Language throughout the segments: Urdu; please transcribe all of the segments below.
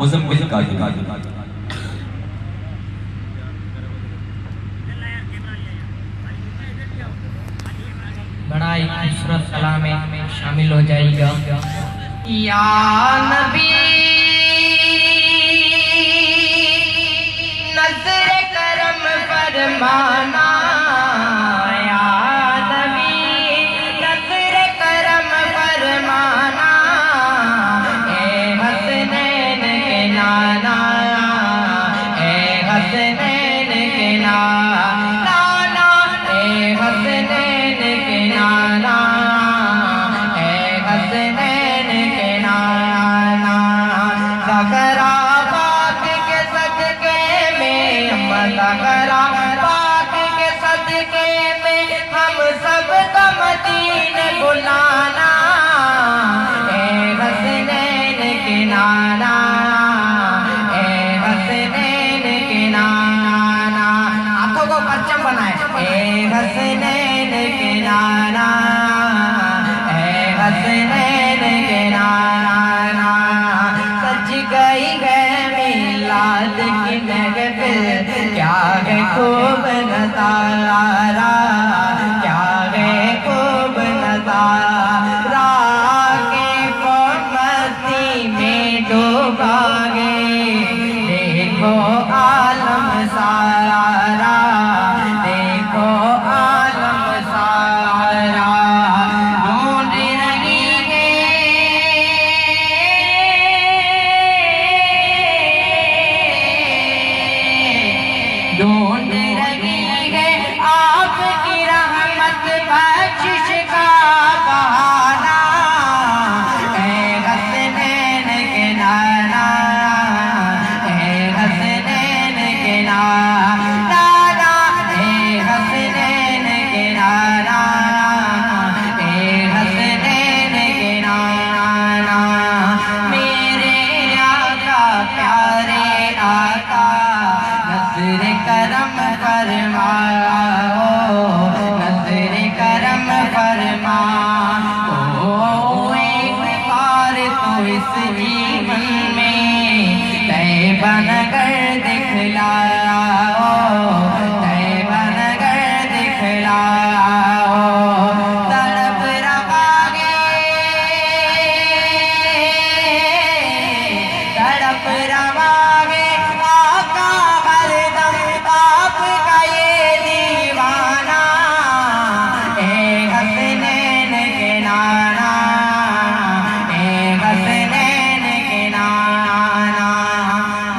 مزمل کا بڑا ہی خوبصورت کلام میں شامل ہو جائے گا۔ یا نبی نظر کرم فرمانا، یا نبی نظر کرم فرمانا، اے حسنین کے نانا، اے حسنین کے نانا، اے حسنین کے نانا، اے حسنین کے نانا، زہرا پاک کے صدقے میں، زہرا پاک کے صدقے میں ہم سب کا مدینے بلانا، اے حسنین کے نانا، اے حسنین کے نانا، ہاتھوں کو پرچم بنائے، اے حسنین کے نانا، اے حسنین کے نانا، سج گئی ہے میلاد کی محفل، کیا ہے خوب نظارہ، کیا ہے خوب نظارہ، کہ مستی میں ڈوبا گے، دیکھو عالم سارا، دیکھو عالم سارا، ڈھونڈ رہی ہے ڈھونڈ رہی ہے آپ کی رحمت بخشش کا بہانہ، اے حسنین کے نانا، اے حسنین کے نانا، اے حسنین کے نانا، اے حسنین کے نانا، میرے آقا پیارے آقا نظر کرم فرماؤ، نظر کرم فرماؤ، ایک بار تو اس جیون میں طیبہ نگر دکھلاؤ، طیبہ نگر دکھلاؤ، تڑپ رہا گے، تڑپ رہا گے آقا ہر دم آپ کا یہ دیوانہ، اے حسنین کے نانا، اے حسنین کے نانا،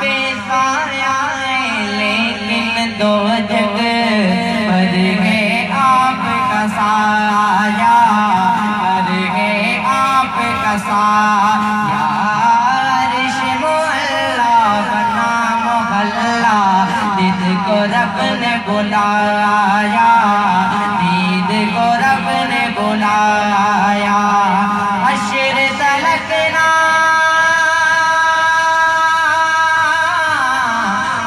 بے سایہ ہے لیکن دو جگ بھر گئے آپ کا سایہ، بھر گئے آپ کا سایہ، عرش معلا بنا محلہ، دید کو رب نے بلایا، دید کو رب نے بلایا، حشر تلکنا،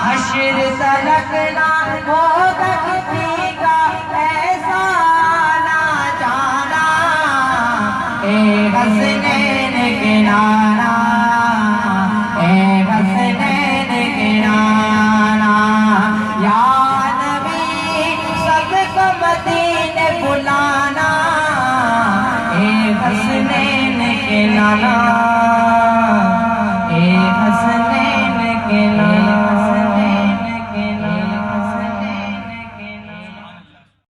حشر تلکنا ہوگا کسی کا ایسا نہ جانا، اے حسنین کے نانا، اے حسنین کے نانا، یا نبی سب کو مدینے بلانا، اے حسنین کے نانا۔